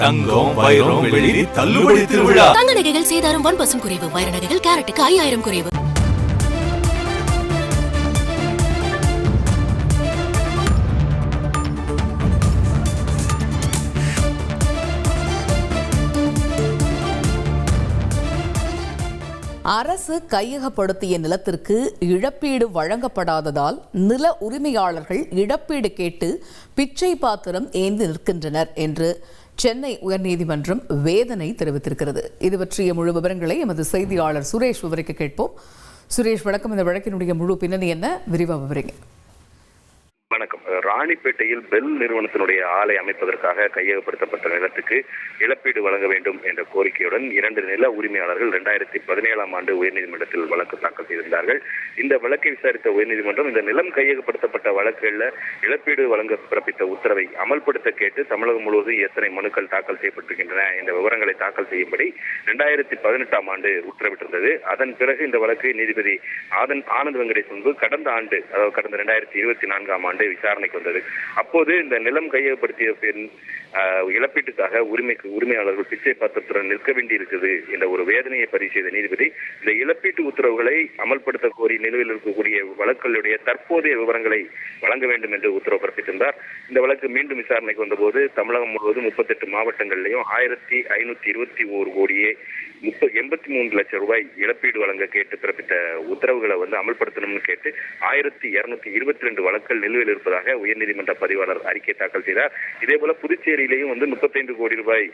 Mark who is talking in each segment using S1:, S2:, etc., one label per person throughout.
S1: தங்கம் வைரம் வெள்ளி தள்ளுபடி திருவிழா.
S2: தங்க நகைகள் சேதாரம் 1% குறைவு. வைர நகைகள் கேரட்டுக்கு 5000 குறைவு.
S3: அரசு கையகப்படுத்திய நிலத்திற்கு இழப்பீடு வழங்கப்படாததால் நில உரிமையாளர்கள் இழப்பீடு கேட்டு பிச்சை பாத்திரம் ஏந்தி நிற்கின்றனர் என்று சென்னை உயர்நீதிமன்றம் வேதனை தெரிவித்திருக்கிறது. இது பற்றிய முழு விவரங்களை எமது செய்தியாளர் சுரேஷ் விவரிக்க கேட்போம். சுரேஷ், வணக்கம். இந்த வழக்கினுடைய முழு பின்னணி என்ன, விரிவாக விவரிங்க.
S4: வணக்கம். ராணிப்பேட்டையில் பெல் நிறுவனத்தினுடைய ஆலை அமைப்பதற்காக கையகப்படுத்தப்பட்ட நிலத்துக்கு இழப்பீடு வழங்க வேண்டும் என்ற கோரிக்கையுடன் 2 நில உரிமையாளர்கள் 2017ஆம் ஆண்டு உயர்நீதிமன்றத்தில் வழக்கு தாக்கல் செய்திருந்தார்கள். இந்த வழக்கை விசாரித்த உயர்நீதிமன்றம் இந்த நிலம் கையகப்படுத்தப்பட்ட வழக்குகளில் இழப்பீடு வழங்க பிறப்பித்த உத்தரவை அமல்படுத்த கேட்டு தமிழகம் முழுவதும் எத்தனை மனுக்கள் தாக்கல் செய்யப்பட்டிருக்கின்றன இந்த விவரங்களை தாக்கல் செய்யும்படி 2018ஆம் ஆண்டு உத்தரவிட்டிருந்தது. அதன் பிறகு இந்த வழக்கு நீதிபதி ஆனந்த் வெங்கடேஷ் முன்பு கடந்த ஆண்டு, அதாவது கடந்த 2024ஆம் ஆண்டு விசாரணைக்கு வந்தது. அப்போது இந்த நிலம் கையகப்படுத்திய பின் இழப்பீட்டுக்காக உரிமையாளர்கள் பிச்சை பாத்திரத்துடன் நிற்க வேண்டி இருக்குது என்ற ஒரு வேதனையை பதிவு செய்த நீதிபதி இந்த இழப்பீட்டு உத்தரவுகளை அமல்படுத்த கோரி நிலுவையில் இருக்கக்கூடிய வழக்குகளுடைய தற்போதைய விவரங்களை வழங்க வேண்டும் என்று உத்தரவு பிறப்பித்திருந்தார். இந்த வழக்கு மீண்டும் விசாரணைக்கு வந்தபோது தமிழகம் முழுவதும் 38 மாவட்டங்களிலையும் 1521 கோடியே 83 லட்சம் ரூபாய் இழப்பீடு வழங்க கேட்டு பிறப்பித்த உத்தரவுகளை அமல்படுத்தணும்னு கேட்டு 1222 வழக்குகள் நிலுவையில் இருப்பதாக உயர்நீதிமன்ற பதிவாளர் அறிக்கை தாக்கல் செய்தார். இதேபோல புதுச்சேரியிலேயும் 35 கோடி ரூபாய்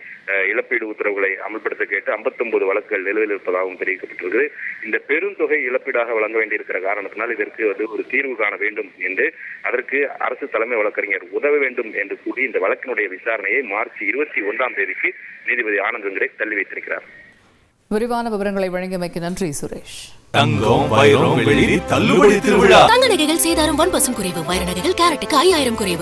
S4: இழப்பீடு உத்தரவுகளை அமல்படுத்த கேட்டு 59 வழக்குகள் நிலுவையில் இருப்பதாகவும் தெரிவிக்கப்பட்டிருக்கு. இந்த பெருந்தொகை இழப்பீடாக வழங்க வேண்டியிருக்கிற காரணத்தினால் இதற்கு ஒரு தீர்வு காண வேண்டும் என்று அதற்கு அரசு தலைமை வழக்கறிஞர் உதவ வேண்டும் என்று கூறி இந்த வழக்கினுடைய விசாரணையை மார்ச் 21ஆம் தேதிக்கு நீதிபதி ஆனந்த் வெங்கடேஷ் தள்ளி வைத்திருக்கிறார்.
S3: விரிவான விவரங்களை வழங்கியமைக்கு நன்றி சுரேஷ்.
S1: தங்கம் வைரம் வெள்ளி தள்ளுபடி திருவிழா.
S2: தங்க நகைகள் சேதாரம் 1% குறைவு. வைர நகைகள் கேரட்டுக்கு 5000 குறைவு.